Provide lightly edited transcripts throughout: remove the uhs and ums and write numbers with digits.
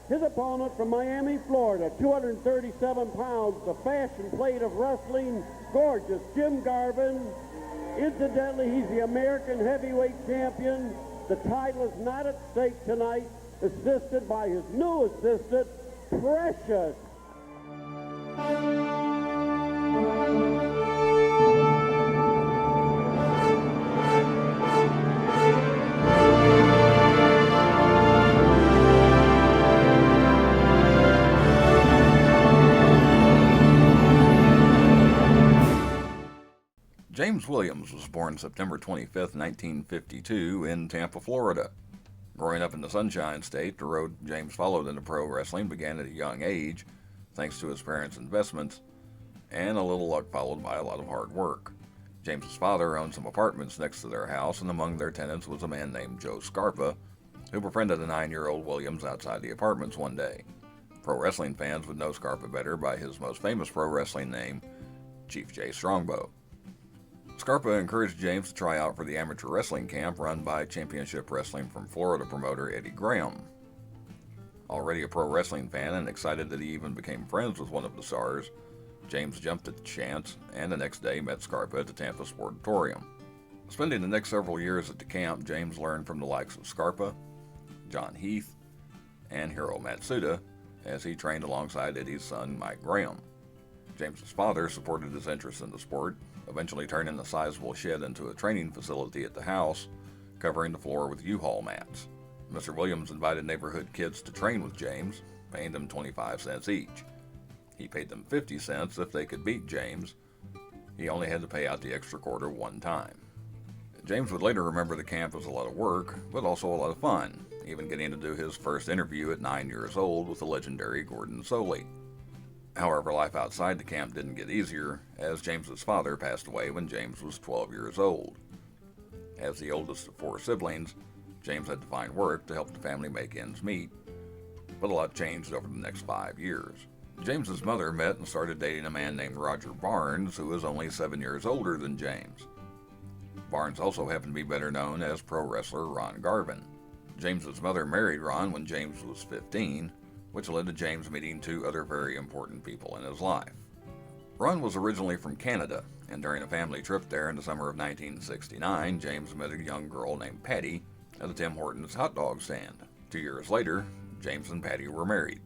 His opponent from Miami, Florida, 237 pounds, the fashion plate of wrestling, gorgeous Jim Garvin. Incidentally, he's the American heavyweight champion. The title is not at stake tonight, assisted by his new assistant, Precious. James Williams was born September 25, 1952, in Tampa, Florida. Growing up in the Sunshine State, the road James followed into pro wrestling began at a young age, thanks to his parents' investments, and a little luck followed by a lot of hard work. James's father owned some apartments next to their house, and among their tenants was a man named Joe Scarpa, who befriended a 9-year-old Williams outside the apartments one day. Pro wrestling fans would know Scarpa better by his most famous pro wrestling name, Chief Jay Strongbow. Scarpa encouraged James to try out for the amateur wrestling camp run by Championship Wrestling from Florida promoter Eddie Graham. Already a pro wrestling fan and excited that he even became friends with one of the stars, James jumped at the chance and the next day met Scarpa at the Tampa Sportatorium. Spending the next several years at the camp, James learned from the likes of Scarpa, John Heath, and Hiro Matsuda as he trained alongside Eddie's son Mike Graham. James's father supported his interest in the sport, eventually turning the sizable shed into a training facility at the house, covering the floor with U-Haul mats. Mr. Williams invited neighborhood kids to train with James, paying them 25 cents each. He paid them 50 cents if they could beat James. He only had to pay out the extra quarter one time. James would later remember the camp as a lot of work, but also a lot of fun, even getting to do his first interview at 9 years old with the legendary Gordon Soley. However, life outside the camp didn't get easier, as James's father passed away when James was 12 years old. As the oldest of 4 siblings, James had to find work to help the family make ends meet, but a lot changed over the next 5 years. James's mother met and started dating a man named Roger Barnes, who was only 7 years older than James. Barnes also happened to be better known as pro wrestler Ron Garvin. James's mother married Ron when James was 15, which led to James meeting 2 other very important people in his life. Ron was originally from Canada, and during a family trip there in the summer of 1969, James met a young girl named Patty at a Tim Hortons hot dog stand. 2 years later, James and Patty were married.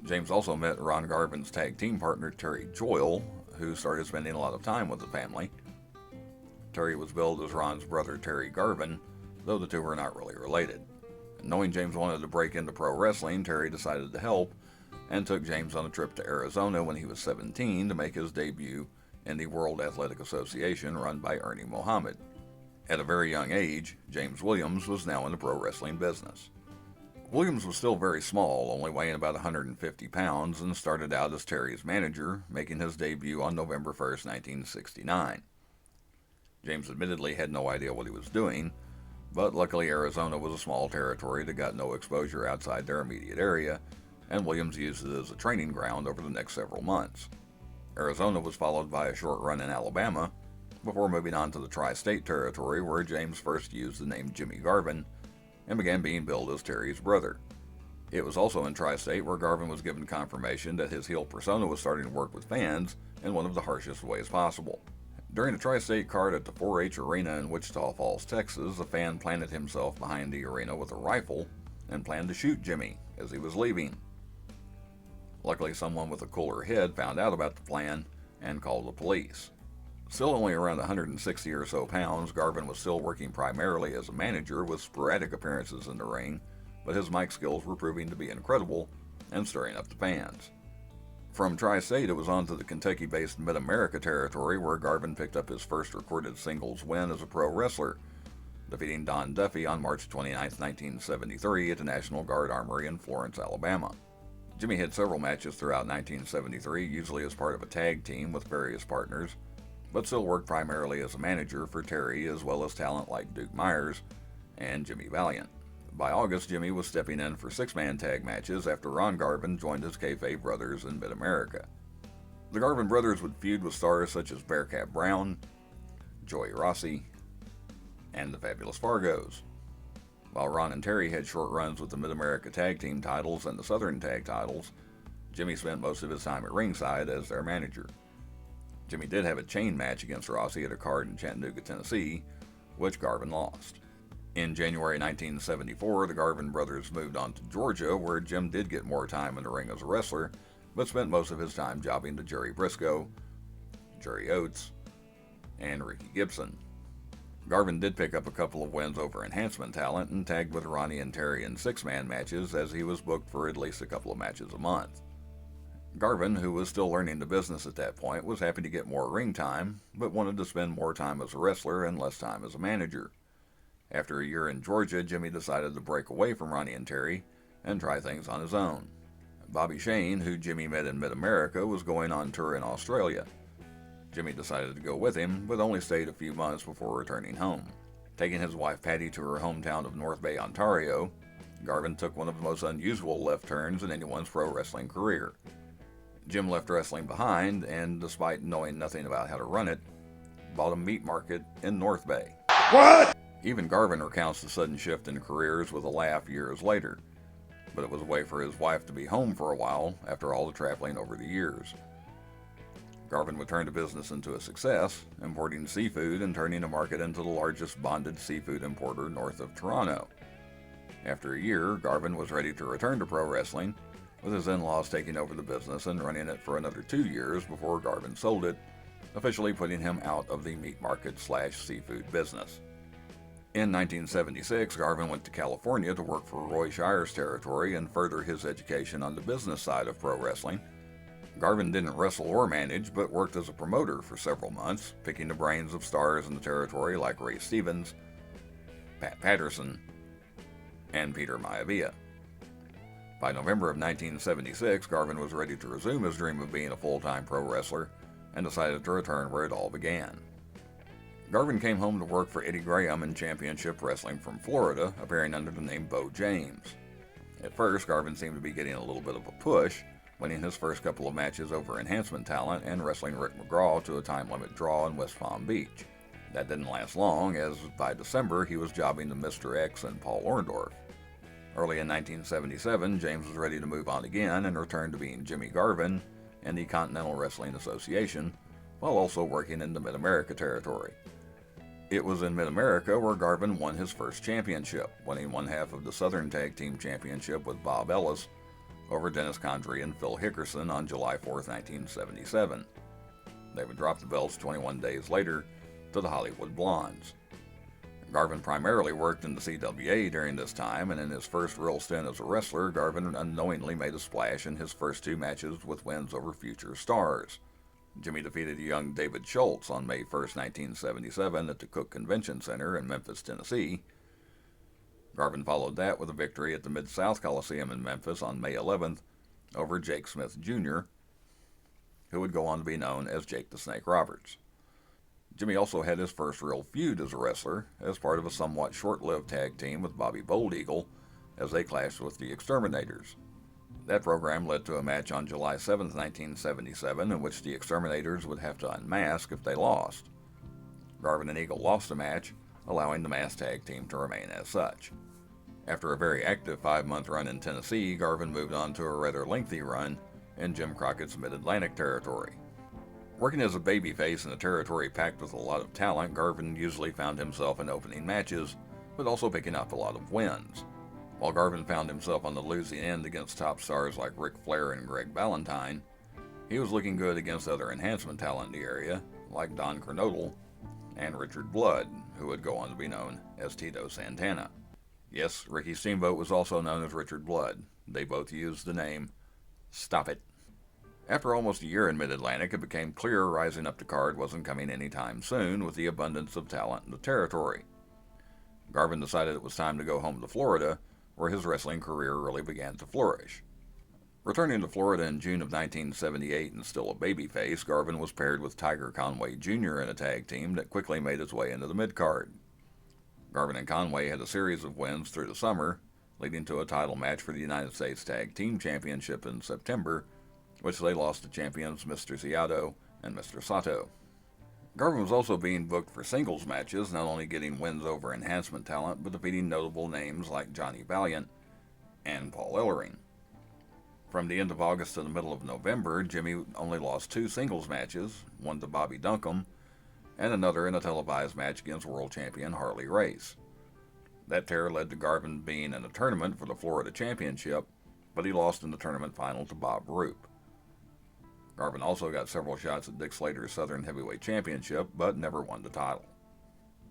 James also met Ron Garvin's tag team partner Terry Joyle, who started spending a lot of time with the family. Terry was billed as Ron's brother Terry Garvin, though the two were not really related. Knowing James wanted to break into pro wrestling, Terry decided to help and took James on a trip to Arizona when he was 17 to make his debut in the World Athletic Association run by Ernie Mohammed. At a very young age, James Williams was now in the pro wrestling business. Williams was still very small, only weighing about 150 pounds, and started out as Terry's manager, making his debut on November 1st, 1969. James admittedly had no idea what he was doing, but luckily Arizona was a small territory that got no exposure outside their immediate area, and Williams used it as a training ground over the next several months. Arizona was followed by a short run in Alabama, before moving on to the tri-state territory where James first used the name Jimmy Garvin and began being billed as Terry's brother. It was also in tri-state where Garvin was given confirmation that his heel persona was starting to work with fans in one of the harshest ways possible. During a tri-state card at the 4-H Arena in Wichita Falls, Texas, a fan planted himself behind the arena with a rifle and planned to shoot Jimmy as he was leaving. Luckily, someone with a cooler head found out about the plan and called the police. Still only around 160 or so pounds, Garvin was still working primarily as a manager with sporadic appearances in the ring, but his mic skills were proving to be incredible and stirring up the fans. From Tri-State, it was on to the Kentucky-based Mid-America territory where Garvin picked up his first recorded singles win as a pro wrestler, defeating Don Duffy on March 29, 1973 at the National Guard Armory in Florence, Alabama. Jimmy had several matches throughout 1973, usually as part of a tag team with various partners, but still worked primarily as a manager for Terry as well as talent like Duke Myers and Jimmy Valiant. By August, Jimmy was stepping in for 6-man tag matches after Ron Garvin joined his kayfabe brothers in Mid-America. The Garvin brothers would feud with stars such as Bearcat Brown, Joey Rossi, and the Fabulous Fargos. While Ron and Terry had short runs with the Mid-America Tag Team titles and the Southern Tag titles, Jimmy spent most of his time at ringside as their manager. Jimmy did have a chain match against Rossi at a card in Chattanooga, Tennessee, which Garvin lost. In January 1974, the Garvin brothers moved on to Georgia, where Jim did get more time in the ring as a wrestler, but spent most of his time jobbing to Jerry Briscoe, Jerry Oates, and Ricky Gibson. Garvin did pick up a couple of wins over enhancement talent and tagged with Ronnie and Terry in six-man matches, as he was booked for at least a couple of matches a month. Garvin, who was still learning the business at that point, was happy to get more ring time, but wanted to spend more time as a wrestler and less time as a manager. After a year in Georgia, Jimmy decided to break away from Ronnie and Terry and try things on his own. Bobby Shane, who Jimmy met in Mid-America, was going on tour in Australia. Jimmy decided to go with him, but only stayed a few months before returning home. Taking his wife Patty to her hometown of North Bay, Ontario, Garvin took one of the most unusual left turns in anyone's pro wrestling career. Jim left wrestling behind and, despite knowing nothing about how to run it, bought a meat market in North Bay. What? Even Garvin recounts the sudden shift in careers with a laugh years later, but it was a way for his wife to be home for a while after all the traveling over the years. Garvin would turn the business into a success, importing seafood and turning the market into the largest bonded seafood importer north of Toronto. After a year, Garvin was ready to return to pro wrestling, with his in-laws taking over the business and running it for another 2 years before Garvin sold it, officially putting him out of the meat market/seafood business. In 1976, Garvin went to California to work for Roy Shire's territory and further his education on the business side of pro wrestling. Garvin didn't wrestle or manage, but worked as a promoter for several months, picking the brains of stars in the territory like Ray Stevens, Pat Patterson, and Peter Maivia. By November of 1976, Garvin was ready to resume his dream of being a full-time pro wrestler and decided to return where it all began. Garvin came home to work for Eddie Graham in Championship Wrestling from Florida, appearing under the name Bo James. At first, Garvin seemed to be getting a little bit of a push, winning his first couple of matches over enhancement talent and wrestling Rick McGraw to a time-limit draw in West Palm Beach. That didn't last long, as by December he was jobbing to Mr. X and Paul Orndorff. Early in 1977, James was ready to move on again and return to being Jimmy Garvin in the Continental Wrestling Association, while also working in the Mid-America territory. It was in Mid-America where Garvin won his first championship, winning one half of the Southern Tag Team Championship with Bob Ellis over Dennis Condrey and Phil Hickerson on July 4, 1977. They would drop the belts 21 days later to the Hollywood Blondes. Garvin primarily worked in the CWA during this time, and in his first real stint as a wrestler, Garvin unknowingly made a splash in his first 2 matches with wins over future stars. Jimmy defeated young David Schultz on May 1, 1977 at the Cook Convention Center in Memphis, Tennessee. Garvin followed that with a victory at the Mid-South Coliseum in Memphis on May 11th over Jake Smith Jr., who would go on to be known as Jake the Snake Roberts. Jimmy also had his first real feud as a wrestler, as part of a somewhat short-lived tag team with Bobby Bold Eagle, as they clashed with the Exterminators. That program led to a match on July 7, 1977, in which the Exterminators would have to unmask if they lost. Garvin and Eagle lost the match, allowing the masked tag team to remain as such. After a very active 5-month run in Tennessee, Garvin moved on to a rather lengthy run in Jim Crockett's Mid-Atlantic territory. Working as a babyface in a territory packed with a lot of talent, Garvin usually found himself in opening matches, but also picking up a lot of wins. While Garvin found himself on the losing end against top stars like Ric Flair and Greg Valentine, he was looking good against other enhancement talent in the area, like Don Kernodle and Richard Blood, who would go on to be known as Tito Santana. Yes, Ricky Steamboat was also known as Richard Blood. They both used the name Stop It. After almost a year in Mid-Atlantic, it became clear rising up the card wasn't coming anytime soon with the abundance of talent in the territory. Garvin decided it was time to go home to Florida, where his wrestling career really began to flourish. Returning to Florida in June of 1978 and still a babyface, Garvin was paired with Tiger Conway Jr. in a tag team that quickly made its way into the mid-card. Garvin and Conway had a series of wins through the summer, leading to a title match for the United States Tag Team Championship in September, which they lost to champions Mr. Ziato and Mr. Sato. Garvin was also being booked for singles matches, not only getting wins over enhancement talent, but defeating notable names like Johnny Valiant and Paul Ellering. From the end of August to the middle of November, Jimmy only lost 2 singles matches, one to Bobby Duncombe, and another in a televised match against world champion Harley Race. That tear led to Garvin being in a tournament for the Florida Championship, but he lost in the tournament final to Bob Roop. Garvin also got several shots at Dick Slater's Southern Heavyweight Championship, but never won the title.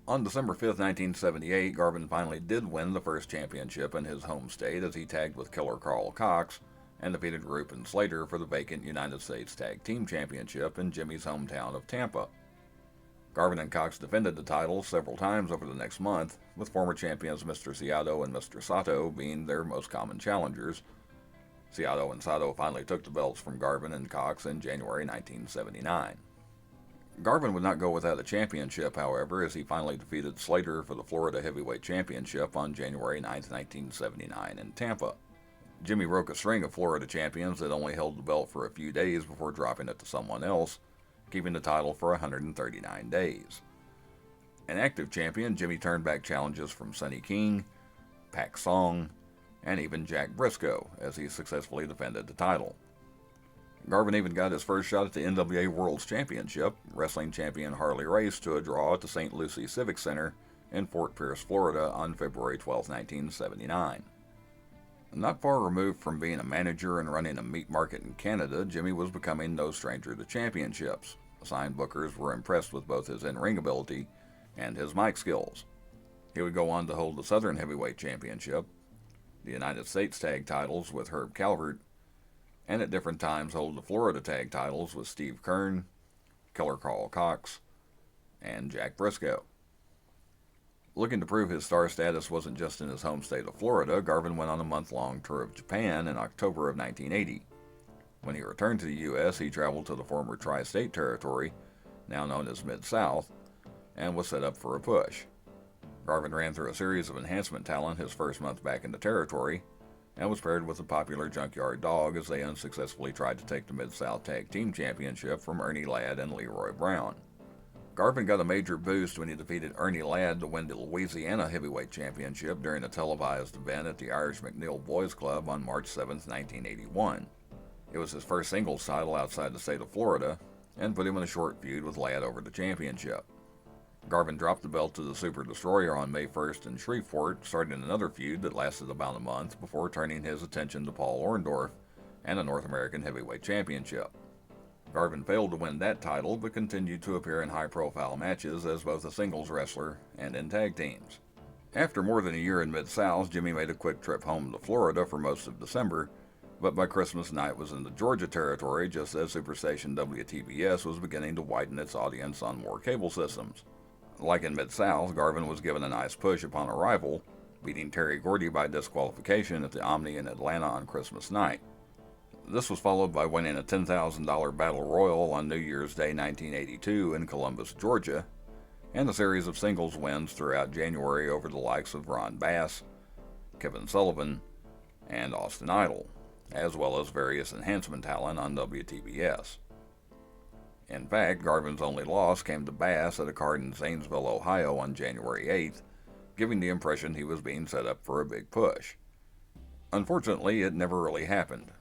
On December 5, 1978, Garvin finally did win the first championship in his home state as he tagged with Killer Carl Cox and defeated Roop and Slater for the vacant United States Tag Team Championship in Jimmy's hometown of Tampa. Garvin and Cox defended the titles several times over the next month, with former champions Mr. Ciado and Mr. Sato being their most common challengers. Ciado and Sato finally took the belts from Garvin and Cox in January 1979. Garvin would not go without a championship, however, as he finally defeated Slater for the Florida Heavyweight Championship on January 9, 1979 in Tampa. Jimmy broke a string of Florida champions that only held the belt for a few days before dropping it to someone else, keeping the title for 139 days. An active champion, Jimmy turned back challenges from Sonny King, Pak Song, and even Jack Briscoe, as he successfully defended the title. Garvin even got his first shot at the NWA World's Championship, wrestling champion Harley Race to a draw at the St. Lucie Civic Center in Fort Pierce, Florida on February 12, 1979. Not far removed from being a manager and running a meat market in Canada, Jimmy was becoming no stranger to championships. Assigned bookers were impressed with both his in-ring ability and his mic skills. He would go on to hold the Southern Heavyweight Championship, the United States Tag titles with Herb Calvert, and at different times hold the Florida Tag titles with Steve Kern, Killer Carl Cox, and Jack Briscoe. Looking to prove his star status wasn't just in his home state of Florida, Garvin went on a month-long tour of Japan in October of 1980. When he returned to the U.S., he traveled to the former Tri-State Territory, now known as Mid-South, and was set up for a push. Garvin ran through a series of enhancement talent his first month back in the territory, and was paired with the popular Junkyard Dog as they unsuccessfully tried to take the Mid-South Tag Team Championship from Ernie Ladd and Leroy Brown. Garvin got a major boost when he defeated Ernie Ladd to win the Louisiana Heavyweight Championship during a televised event at the Irish McNeil Boys Club on March 7, 1981. It was his first singles title outside the state of Florida, and put him in a short feud with Ladd over the championship. Garvin dropped the belt to the Super Destroyer on May 1st in Shreveport, starting another feud that lasted about a month before turning his attention to Paul Orndorff and the North American Heavyweight Championship. Garvin failed to win that title, but continued to appear in high-profile matches as both a singles wrestler and in tag teams. After more than a year in Mid-South, Jimmy made a quick trip home to Florida for most of December, but by Christmas night was in the Georgia territory just as Superstation WTBS was beginning to widen its audience on more cable systems. Like in Mid-South, Garvin was given a nice push upon arrival, beating Terry Gordy by disqualification at the Omni in Atlanta on Christmas night. This was followed by winning a $10,000 Battle Royal on New Year's Day 1982 in Columbus, Georgia, and a series of singles wins throughout January over the likes of Ron Bass, Kevin Sullivan, and Austin Idol, as well as various enhancement talent on WTBS. In fact, Garvin's only loss came to Bass at a card in Zanesville, Ohio on January 8th, giving the impression he was being set up for a big push. Unfortunately, it never really happened.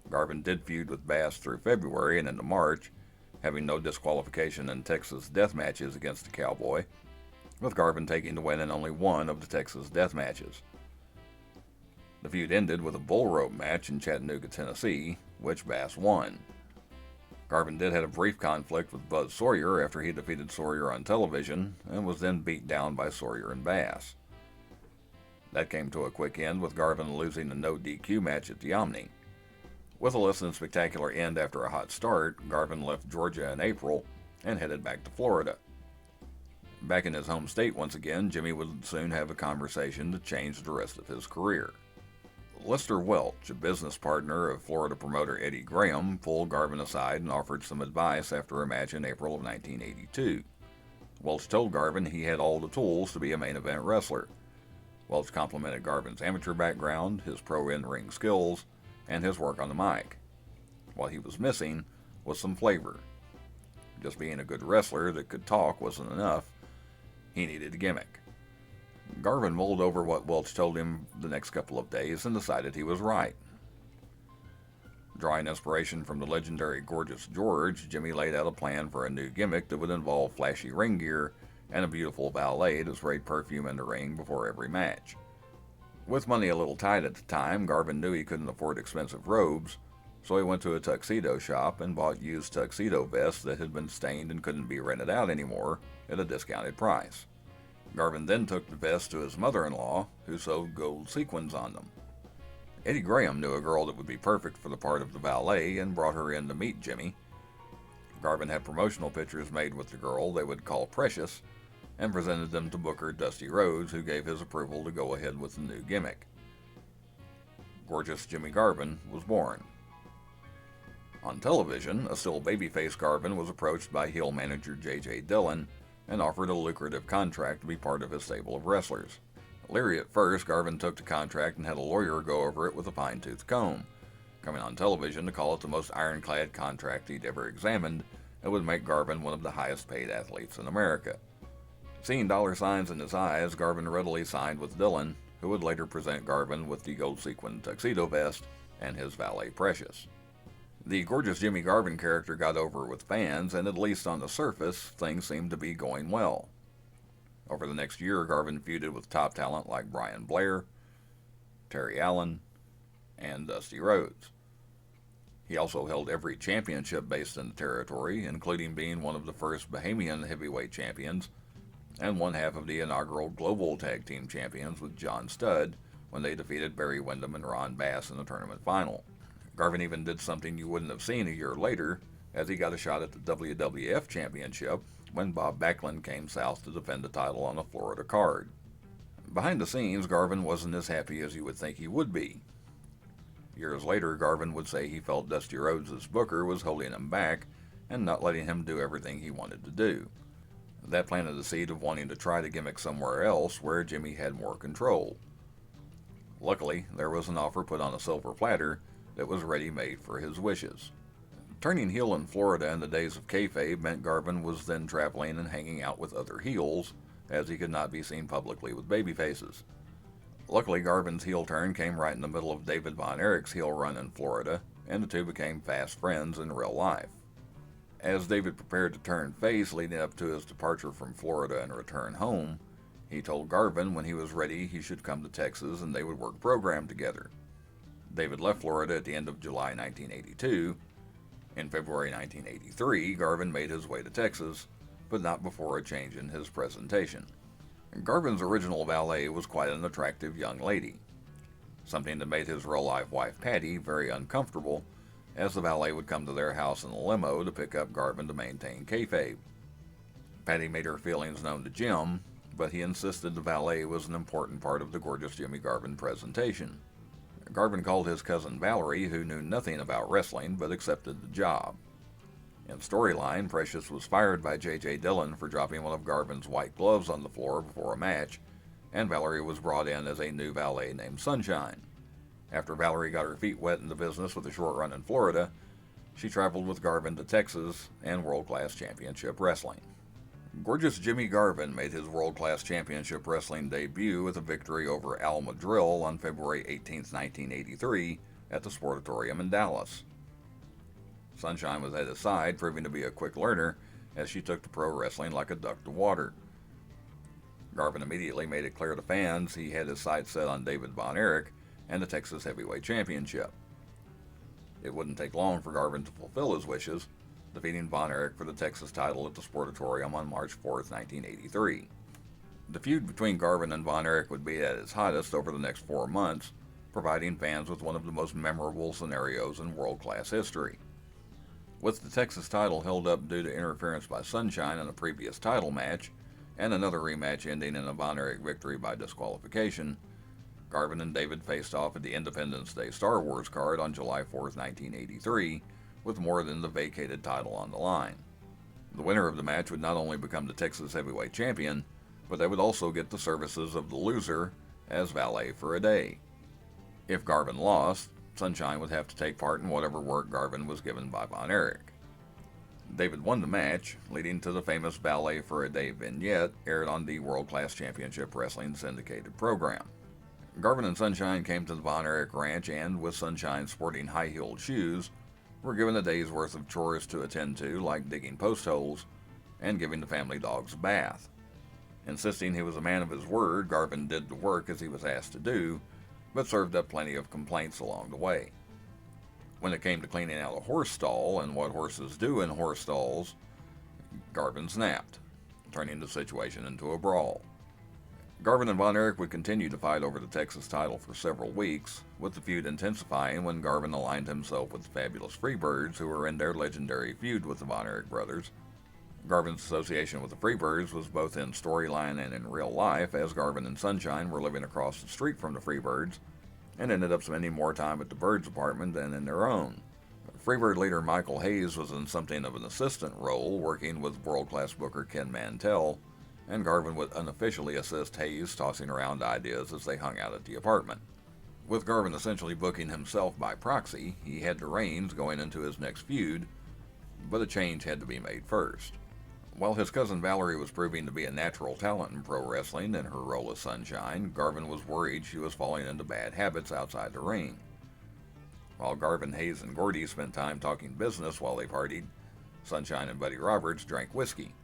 Garvin did feud with Bass through February and into March, having no disqualification in Texas death matches against the Cowboy, with Garvin taking the win in only one of the Texas death matches. The feud ended with a bull rope match in Chattanooga, Tennessee, which Bass won. Garvin did have a brief conflict with Buzz Sawyer after he defeated Sawyer on television, and was then beat down by Sawyer and Bass. That came to a quick end with Garvin losing a no DQ match at the Omni. With a less than spectacular end after a hot start, Garvin left Georgia in April and headed back to Florida. Back in his home state once again, Jimmy would soon have a conversation to change the rest of his career. Lester Welch, a business partner of Florida promoter Eddie Graham, pulled Garvin aside and offered some advice after a match in April of 1982. Welch told Garvin he had all the tools to be a main event wrestler. Welch complimented Garvin's amateur background, his pro in-ring skills, and his work on the mic. What he was missing was some flavor. Just being a good wrestler that could talk wasn't enough. He needed a gimmick. Garvin mulled over what Welch told him the next couple of days and decided he was right. Drawing inspiration from the legendary Gorgeous George, Jimmy laid out a plan for a new gimmick that would involve flashy ring gear and a beautiful valet to spray perfume in the ring before every match. With money a little tight at the time, Garvin knew he couldn't afford expensive robes, so he went to a tuxedo shop and bought used tuxedo vests that had been stained and couldn't be rented out anymore at a discounted price. Garvin then took the vests to his mother-in-law, who sewed gold sequins on them. Eddie Graham knew a girl that would be perfect for the part of the valet and brought her in to meet Jimmy. Garvin had promotional pictures made with the girl they would call Precious and presented them to Booker Dusty Rhodes, who gave his approval to go ahead with the new gimmick. Gorgeous Jimmy Garvin was born. On television, a still babyface Garvin was approached by heel manager J.J. Dillon and offered a lucrative contract to be part of his stable of wrestlers. Leery at first, Garvin took the contract and had a lawyer go over it with a fine-tooth comb, coming on television to call it the most ironclad contract he'd ever examined and would make Garvin one of the highest-paid athletes in America. Seeing dollar signs in his eyes, Garvin readily signed with Dillon, who would later present Garvin with the gold sequin tuxedo vest and his valet Precious. The Gorgeous Jimmy Garvin character got over with fans, and at least on the surface, things seemed to be going well. Over the next year, Garvin feuded with top talent like Brian Blair, Terry Allen, and Dusty Rhodes. He also held every championship based in the territory, including being one of the first Bahamian heavyweight champions and one half of the inaugural Global Tag Team Champions with John Studd when they defeated Barry Windham and Ron Bass in the tournament final. Garvin even did something you wouldn't have seen a year later, as he got a shot at the WWF Championship when Bob Backlund came south to defend the title on a Florida card. Behind the scenes, Garvin wasn't as happy as you would think he would be. Years later, Garvin would say he felt Dusty Rhodes' booker was holding him back and not letting him do everything he wanted to do. That planted the seed of wanting to try the gimmick somewhere else where Jimmy had more control. Luckily, there was an offer put on a silver platter that was ready-made for his wishes. Turning heel in Florida in the days of kayfabe meant Garvin was then traveling and hanging out with other heels, as he could not be seen publicly with babyfaces. Luckily, Garvin's heel turn came right in the middle of David Von Erich's heel run in Florida, and the two became fast friends in real life. As David prepared to turn face leading up to his departure from Florida and return home, he told Garvin when he was ready he should come to Texas and they would work program together. David left Florida at the end of July 1982. In February 1983, Garvin made his way to Texas, but not before a change in his presentation. Garvin's original valet was quite an attractive young lady, something that made his real-life wife Patty very uncomfortable, as the valet would come to their house in a limo to pick up Garvin to maintain kayfabe. Patty made her feelings known to Jim, but he insisted the valet was an important part of the Gorgeous Jimmy Garvin presentation. Garvin called his cousin Valerie, who knew nothing about wrestling but accepted the job. In storyline, Precious was fired by J.J. Dillon for dropping one of Garvin's white gloves on the floor before a match, and Valerie was brought in as a new valet named Sunshine. After Valerie got her feet wet in the business with a short run in Florida, she traveled with Garvin to Texas and World-Class Championship Wrestling. Gorgeous Jimmy Garvin made his World-Class Championship Wrestling debut with a victory over Al Madrill on February 18, 1983, at the Sportatorium in Dallas. Sunshine was at his side, proving to be a quick learner, as she took to pro wrestling like a duck to water. Garvin immediately made it clear to fans he had his sights set on David Von Erich and the Texas Heavyweight Championship. It wouldn't take long for Garvin to fulfill his wishes, defeating Von Erich for the Texas title at the Sportatorium on March 4, 1983. The feud between Garvin and Von Erich would be at its hottest over the next 4 months, providing fans with one of the most memorable scenarios in world-class history. With the Texas title held up due to interference by Sunshine in a previous title match, and another rematch ending in a Von Erich victory by disqualification, Garvin and David faced off at the Independence Day Star Wars card on July 4, 1983, with more than the vacated title on the line. The winner of the match would not only become the Texas Heavyweight Champion, but they would also get the services of the loser as valet for a day. If Garvin lost, Sunshine would have to take part in whatever work Garvin was given by Von Erich. David won the match, leading to the famous Ballet for a Day vignette aired on the World Class Championship Wrestling syndicated program. Garvin and Sunshine came to the Von Erich Ranch and, with Sunshine sporting high-heeled shoes, were given a day's worth of chores to attend to, like digging post holes and giving the family dogs a bath. Insisting he was a man of his word, Garvin did the work as he was asked to do, but served up plenty of complaints along the way. When it came to cleaning out a horse stall and what horses do in horse stalls, Garvin snapped, turning the situation into a brawl. Garvin and Von Erich would continue to fight over the Texas title for several weeks, with the feud intensifying when Garvin aligned himself with the Fabulous Freebirds, who were in their legendary feud with the Von Erich brothers. Garvin's association with the Freebirds was both in storyline and in real life, as Garvin and Sunshine were living across the street from the Freebirds and ended up spending more time at the Birds' apartment than in their own. Freebird leader Michael Hayes was in something of an assistant role, working with world-class booker Ken Mantell, and Garvin would unofficially assist Hayes, tossing around ideas as they hung out at the apartment. With Garvin essentially booking himself by proxy, he had the reins going into his next feud, but a change had to be made first. While his cousin Valerie was proving to be a natural talent in pro wrestling in her role as Sunshine, Garvin was worried she was falling into bad habits outside the ring. While Garvin, Hayes, and Gordy spent time talking business while they partied, Sunshine and Buddy Roberts drank whiskey,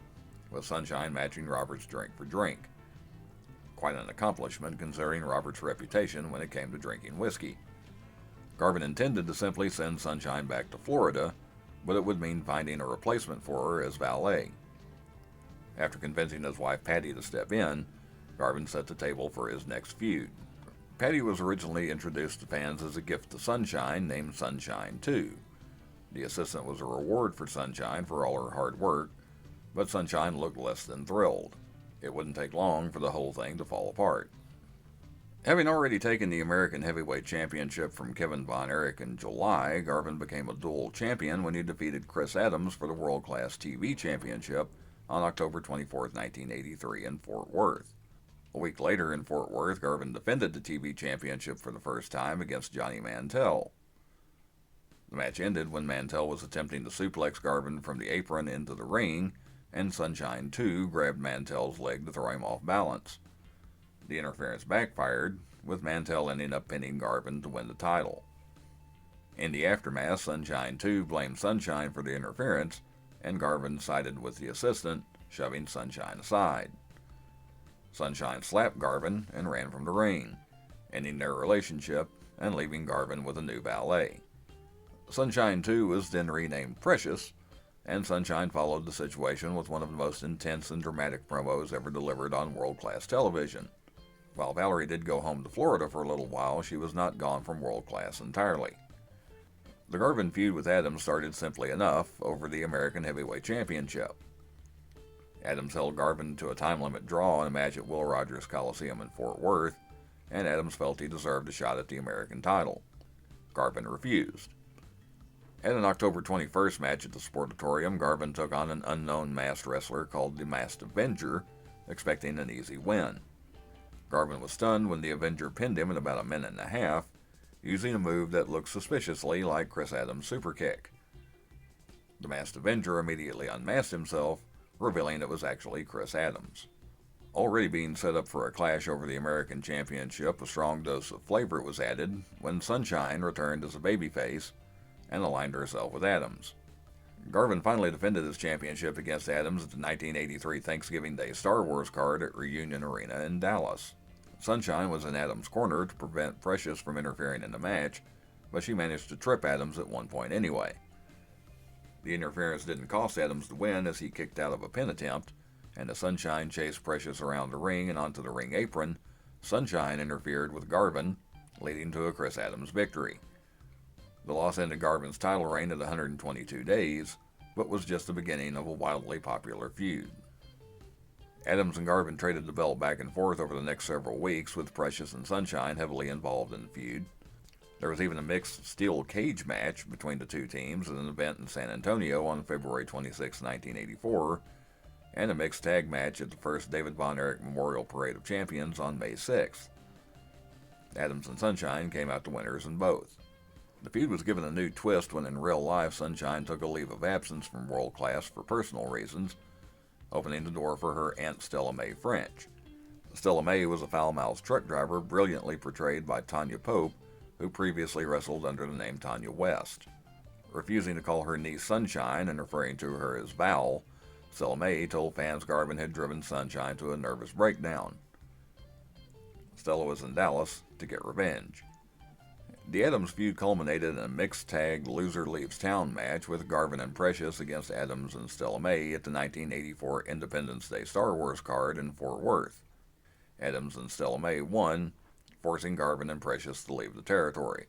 with Sunshine matching Roberts' drink for drink. Quite an accomplishment considering Roberts' reputation when it came to drinking whiskey. Garvin intended to simply send Sunshine back to Florida, but it would mean finding a replacement for her as valet. After convincing his wife Patty to step in, Garvin set the table for his next feud. Patty was originally introduced to fans as a gift to Sunshine named Sunshine 2. The assistant was a reward for Sunshine for all her hard work, but Sunshine looked less than thrilled. It wouldn't take long for the whole thing to fall apart. Having already taken the American Heavyweight Championship from Kevin Von Erich in July, Garvin became a dual champion when he defeated Chris Adams for the World Class TV Championship on October 24, 1983 in Fort Worth. A week later in Fort Worth, Garvin defended the TV Championship for the first time against Johnny Mantell. The match ended when Mantell was attempting to suplex Garvin from the apron into the ring, and Sunshine 2 grabbed Mantell's leg to throw him off balance. The interference backfired, with Mantell ending up pinning Garvin to win the title. In the aftermath, Sunshine 2 blamed Sunshine for the interference, and Garvin sided with the assistant, shoving Sunshine aside. Sunshine slapped Garvin and ran from the ring, ending their relationship and leaving Garvin with a new valet. Sunshine 2 was then renamed Precious, and Sunshine followed the situation with one of the most intense and dramatic promos ever delivered on world-class television. While Valerie did go home to Florida for a little while, she was not gone from world-class entirely. The Garvin feud with Adams started simply enough over the American Heavyweight Championship. Adams held Garvin to a time-limit draw in a match at Will Rogers Coliseum in Fort Worth, and Adams felt he deserved a shot at the American title. Garvin refused. At an October 21st match at the Sportatorium, Garvin took on an unknown masked wrestler called the Masked Avenger, expecting an easy win. Garvin was stunned when the Avenger pinned him in about a minute and a half, using a move that looked suspiciously like Chris Adams' superkick. The Masked Avenger immediately unmasked himself, revealing it was actually Chris Adams. Already being set up for a clash over the American Championship, a strong dose of flavor was added when Sunshine returned as a babyface and aligned herself with Adams. Garvin finally defended his championship against Adams at the 1983 Thanksgiving Day Star Wars card at Reunion Arena in Dallas. Sunshine was in Adams' corner to prevent Precious from interfering in the match, but she managed to trip Adams at one point anyway. The interference didn't cost Adams the win as he kicked out of a pin attempt, and as Sunshine chased Precious around the ring and onto the ring apron, Sunshine interfered with Garvin, leading to a Chris Adams victory. The loss ended Garvin's title reign at 122 days, but was just the beginning of a wildly popular feud. Adams and Garvin traded the belt back and forth over the next several weeks, with Precious and Sunshine heavily involved in the feud. There was even a mixed steel cage match between the two teams at an event in San Antonio on February 26, 1984, and a mixed tag match at the first David Von Erich Memorial Parade of Champions on May 6th. Adams and Sunshine came out the winners in both. The feud was given a new twist when in real life Sunshine took a leave of absence from World Class for personal reasons, opening the door for her Aunt Stella Mae French. Stella Mae was a foul-mouthed truck driver brilliantly portrayed by Tanya Pope, who previously wrestled under the name Tanya West. Refusing to call her niece Sunshine and referring to her as Val, Stella Mae told fans Garvin had driven Sunshine to a nervous breakdown. Stella was in Dallas to get revenge. The Adams feud culminated in a mixed tag loser leaves town match with Garvin and Precious against Adams and Stella Mae at the 1984 Independence Day Star Wars card in Fort Worth. Adams and Stella Mae won, forcing Garvin and Precious to leave the territory.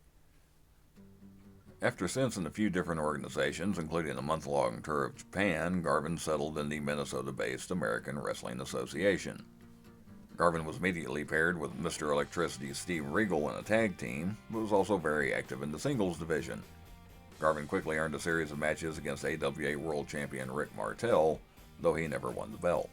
After stints in a few different organizations, including a month-long tour of Japan, Garvin settled in the Minnesota-based American Wrestling Association. Garvin was immediately paired with Mr. Electricity's Steve Regal in a tag team, but was also very active in the singles division. Garvin quickly earned a series of matches against AWA World Champion Rick Martel, though he never won the belt.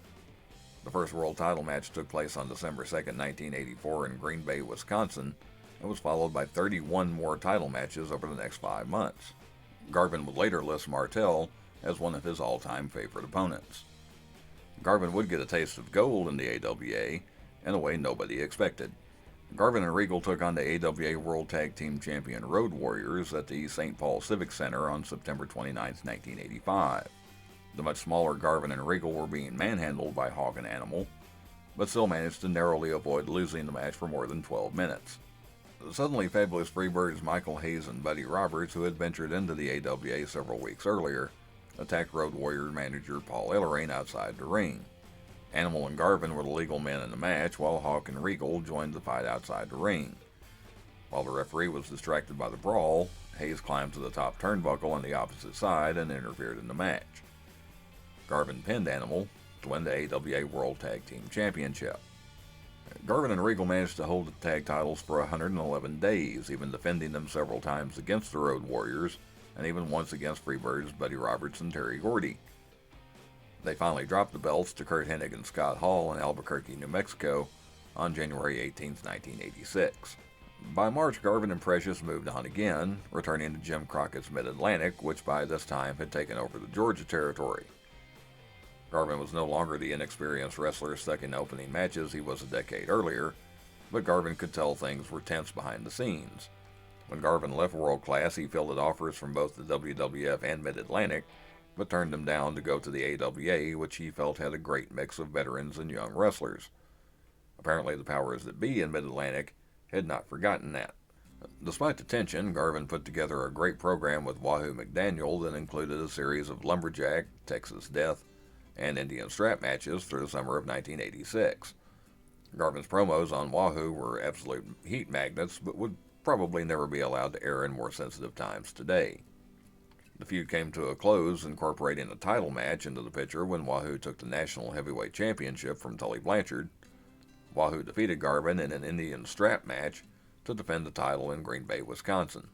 The first world title match took place on December 2, 1984 in Green Bay, Wisconsin, and was followed by 31 more title matches over the next 5 months. Garvin would later list Martel as one of his all-time favorite opponents. Garvin would get a taste of gold in the AWA in a way nobody expected. Garvin and Regal took on the AWA World Tag Team Champion Road Warriors at the St. Paul Civic Center on September 29, 1985. The much smaller Garvin and Regal were being manhandled by Hawk and Animal, but still managed to narrowly avoid losing the match for more than 12 minutes. Suddenly, Fabulous Freebirds Michael Hayes and Buddy Roberts, who had ventured into the AWA several weeks earlier, attacked Road Warrior manager Paul Ellering outside the ring. Animal and Garvin were the legal men in the match, while Hawk and Regal joined the fight outside the ring. While the referee was distracted by the brawl, Hayes climbed to the top turnbuckle on the opposite side and interfered in the match. Garvin pinned Animal to win the AWA World Tag Team Championship. Garvin and Regal managed to hold the tag titles for 111 days, even defending them several times against the Road Warriors, and even once against Freebirds Buddy Roberts and Terry Gordy. They finally dropped the belts to Kurt Hennig and Scott Hall in Albuquerque, New Mexico on January 18, 1986. By March, Garvin and Precious moved on again, returning to Jim Crockett's Mid-Atlantic, which by this time had taken over the Georgia territory. Garvin was no longer the inexperienced wrestler stuck in opening matches he was a decade earlier, but Garvin could tell things were tense behind the scenes. When Garvin left World Class, he fielded offers from both the WWF and Mid-Atlantic, but turned them down to go to the AWA, which he felt had a great mix of veterans and young wrestlers. Apparently the powers that be in Mid-Atlantic had not forgotten that. Despite the tension, Garvin put together a great program with Wahoo McDaniel that included a series of Lumberjack, Texas Death, and Indian strap matches through the summer of 1986. Garvin's promos on Wahoo were absolute heat magnets, but would probably never be allowed to air in more sensitive times today. The feud came to a close, incorporating a title match into the picture when Wahoo took the National Heavyweight Championship from Tully Blanchard. Wahoo defeated Garvin in an Indian strap match to defend the title in Green Bay, Wisconsin.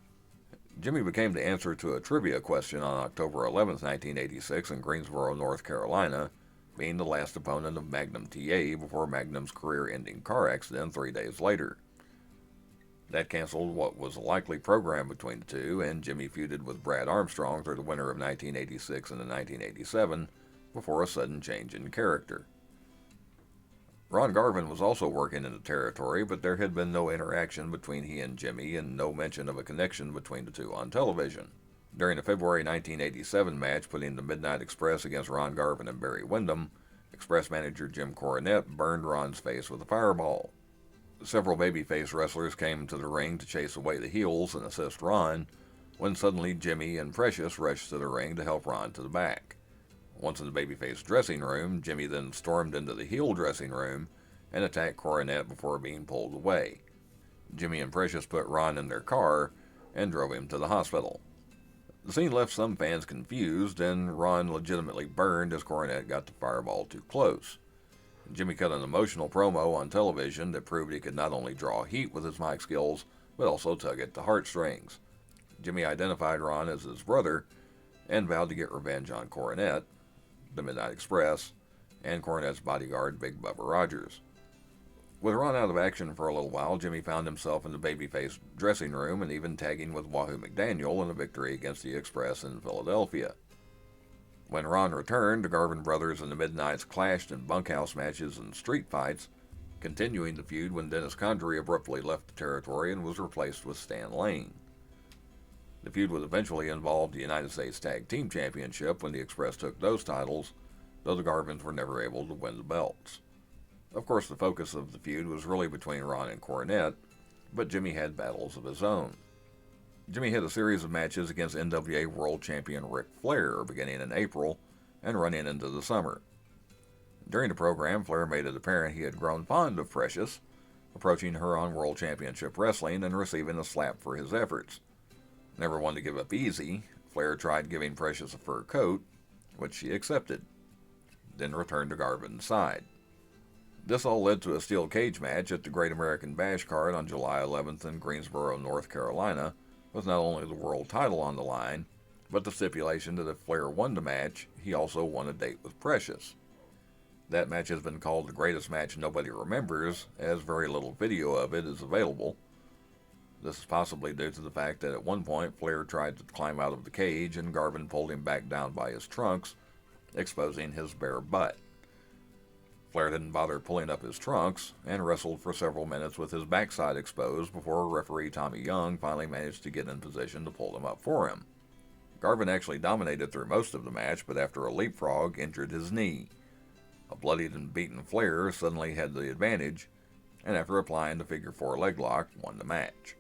Jimmy became the answer to a trivia question on October 11, 1986 in Greensboro, North Carolina, being the last opponent of Magnum TA before Magnum's career-ending car accident 3 days later. That canceled what was a likely program between the two, and Jimmy feuded with Brad Armstrong through the winter of 1986 and 1987 before a sudden change in character. Ron Garvin was also working in the territory, but there had been no interaction between he and Jimmy and no mention of a connection between the two on television. During a February 1987 match putting the Midnight Express against Ron Garvin and Barry Windham, Express manager Jim Cornette burned Ron's face with a fireball. Several babyface wrestlers came to the ring to chase away the heels and assist Ron, when suddenly Jimmy and Precious rushed to the ring to help Ron to the back. Once in the babyface dressing room, Jimmy then stormed into the heel dressing room and attacked Coronet before being pulled away. Jimmy and Precious put Ron in their car and drove him to the hospital. The scene left some fans confused, and Ron legitimately burned as Coronet got the fireball too close. Jimmy cut an emotional promo on television that proved he could not only draw heat with his mic skills, but also tug at the heartstrings. Jimmy identified Ron as his brother and vowed to get revenge on Coronet, the Midnight Express, and Coronet's bodyguard Big Bubba Rogers. With Ron out of action for a little while, Jimmy found himself in the babyface dressing room and even tagging with Wahoo McDaniel in a victory against the Express in Philadelphia. When Ron returned, the Garvin brothers and the Midnights clashed in bunkhouse matches and street fights, continuing the feud when Dennis Condrey abruptly left the territory and was replaced with Stan Lane. The feud would eventually involve the United States Tag Team Championship when the Express took those titles, though the Garvins were never able to win the belts. Of course, the focus of the feud was really between Ron and Cornette, but Jimmy had battles of his own. Jimmy had a series of matches against NWA World Champion Ric Flair beginning in April and running into the summer. During the program, Flair made it apparent he had grown fond of Precious, approaching her on World Championship Wrestling and receiving a slap for his efforts. Never one to give up easy, Flair tried giving Precious a fur coat, which she accepted, then returned to Garvin's side. This all led to a steel cage match at the Great American Bash card on July 11th in Greensboro, North Carolina, with not only the world title on the line, but the stipulation that if Flair won the match, he also won a date with Precious. That match has been called the greatest match nobody remembers, as very little video of it is available. This is possibly due to the fact that at one point Flair tried to climb out of the cage and Garvin pulled him back down by his trunks, exposing his bare butt. Flair didn't bother pulling up his trunks and wrestled for several minutes with his backside exposed before referee Tommy Young finally managed to get in position to pull him up for him. Garvin actually dominated through most of the match, but after a leapfrog injured his knee. A bloodied and beaten Flair suddenly had the advantage, and after applying the figure 4 leg lock, won the match.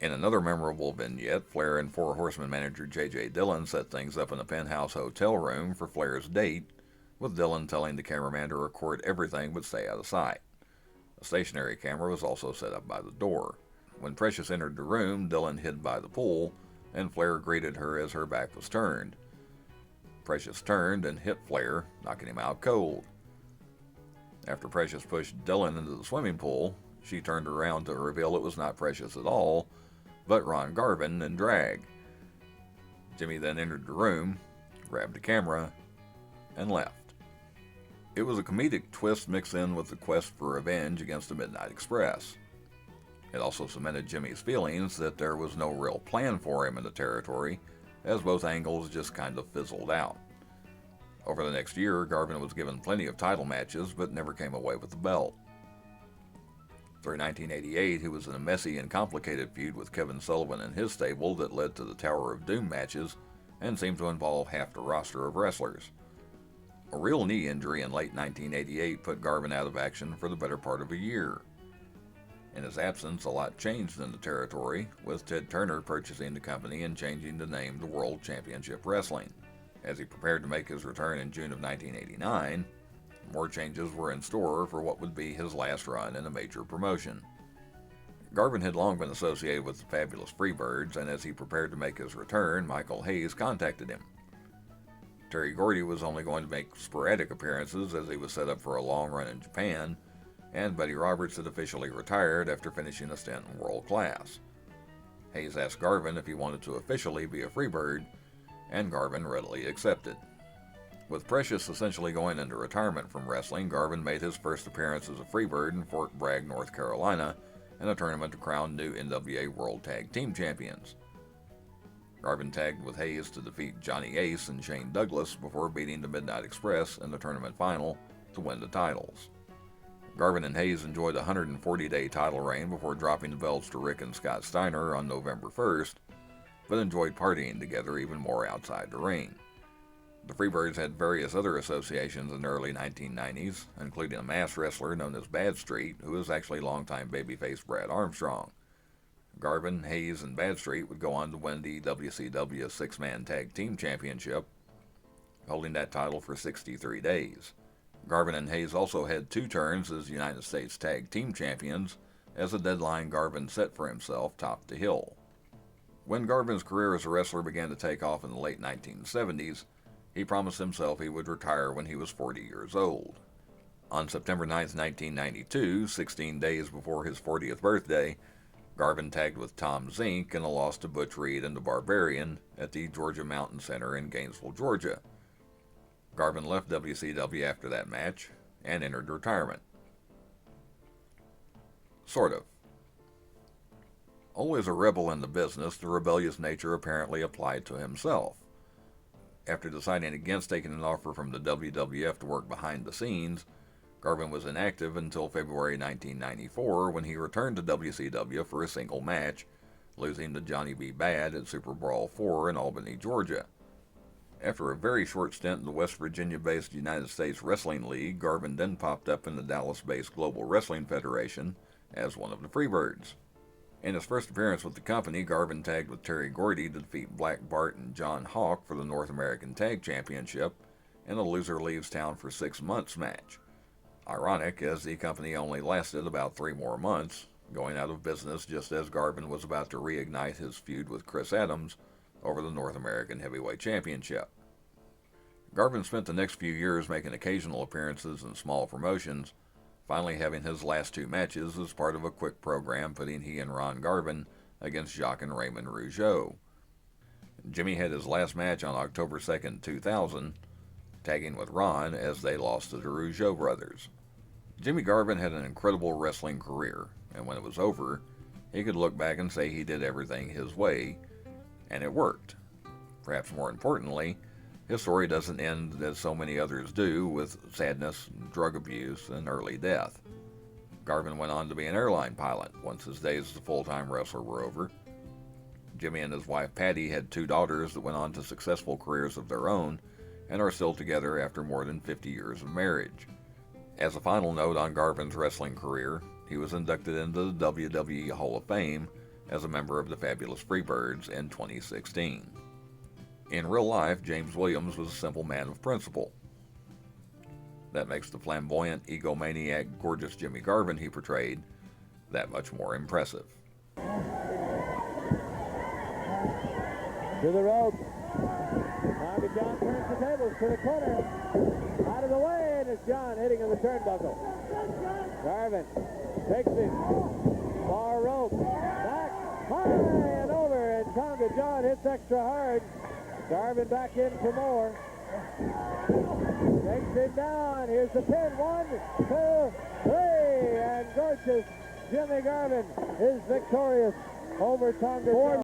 In another memorable vignette, Flair and Four Horsemen manager J.J. Dillon set things up in a penthouse hotel room for Flair's date, with Dillon telling the cameraman to record everything but stay out of sight. A stationary camera was also set up by the door. When Precious entered the room, Dillon hid by the pool, and Flair greeted her as her back was turned. Precious turned and hit Flair, knocking him out cold. After Precious pushed Dillon into the swimming pool, she turned around to reveal it was not Precious at all, but Ron Garvin in drag. Jimmy then entered the room, grabbed the camera, and left. It was a comedic twist mixed in with the quest for revenge against the Midnight Express. It also cemented Jimmy's feelings that there was no real plan for him in the territory, as both angles just kind of fizzled out. Over the next year, Garvin was given plenty of title matches, but never came away with the belt. Through 1988, he was in a messy and complicated feud with Kevin Sullivan and his stable that led to the Tower of Doom matches and seemed to involve half the roster of wrestlers. A real knee injury in late 1988 put Garvin out of action for the better part of a year. In his absence, a lot changed in the territory, with Ted Turner purchasing the company and changing the name to World Championship Wrestling. As he prepared to make his return in June of 1989, more changes were in store for what would be his last run in a major promotion. Garvin had long been associated with the Fabulous Freebirds, and as he prepared to make his return, Michael Hayes contacted him. Terry Gordy was only going to make sporadic appearances as he was set up for a long run in Japan, and Buddy Roberts had officially retired after finishing a stint in World Class. Hayes asked Garvin if he wanted to officially be a Freebird, and Garvin readily accepted. With Precious essentially going into retirement from wrestling, Garvin made his first appearance as a Freebird in Fort Bragg, North Carolina, in a tournament to crown new NWA World Tag Team Champions. Garvin tagged with Hayes to defeat Johnny Ace and Shane Douglas before beating the Midnight Express in the tournament final to win the titles. Garvin and Hayes enjoyed a 140-day title reign before dropping the belts to Rick and Scott Steiner on November 1st, but enjoyed partying together even more outside the ring. The Freebirds had various other associations in the early 1990s, including a masked wrestler known as Bad Street, who was actually longtime babyface Brad Armstrong. Garvin, Hayes, and Bad Street would go on to win the WCW Six-Man Tag Team Championship, holding that title for 63 days. Garvin and Hayes also had 2 turns as United States Tag Team Champions, as a deadline Garvin set for himself topped the hill. When Garvin's career as a wrestler began to take off in the late 1970s, he promised himself he would retire when he was 40 years old. On September 9, 1992, 16 days before his 40th birthday, Garvin tagged with Tom Zink in a loss to Butch Reed and the Barbarian at the Georgia Mountain Center in Gainesville, Georgia. Garvin left WCW after that match and entered retirement. Sort of. Always a rebel in the business, the rebellious nature apparently applied to himself. After deciding against taking an offer from the WWF to work behind the scenes, Garvin was inactive until February 1994 when he returned to WCW for a single match, losing to Johnny B. Bad at Super Brawl 4 in Albany, Georgia. After a very short stint in the West Virginia-based United States Wrestling League, Garvin then popped up in the Dallas-based Global Wrestling Federation as one of the Freebirds. In his first appearance with the company, Garvin tagged with Terry Gordy to defeat Black Bart and John Hawk for the North American Tag Championship in a loser leaves town for 6 months match. Ironic, as the company only lasted about 3 more months, going out of business just as Garvin was about to reignite his feud with Chris Adams over the North American Heavyweight Championship. Garvin spent the next few years making occasional appearances in small promotions, finally having his last 2 matches as part of a quick program putting he and Ron Garvin against Jacques and Raymond Rougeau. Jimmy had his last match on October 2nd, 2000, tagging with Ron as they lost to the Rougeau brothers. Jimmy Garvin had an incredible wrestling career, and when it was over, he could look back and say he did everything his way, and it worked. Perhaps more importantly, his story doesn't end as so many others do, with sadness, drug abuse, and early death. Garvin went on to be an airline pilot once his days as a full-time wrestler were over. Jimmy and his wife Patty had 2 daughters that went on to successful careers of their own and are still together after more than 50 years of marriage. As a final note on Garvin's wrestling career, he was inducted into the WWE Hall of Fame as a member of the Fabulous Freebirds in 2016. In real life, James Williams was a simple man of principle. That makes the flamboyant, egomaniac, gorgeous Jimmy Garvin he portrayed that much more impressive. To the ropes. Tommy John turns the tables to the corner. Out of the way, and it's John hitting on the turnbuckle. Garvin takes it. Far rope. Back, high and over, and Tonga John hits extra hard. Garvin back in for more. Takes it down. Here's the pin. 1, 2, 3. And gorgeous Jimmy Garvin is victorious over Tonga John.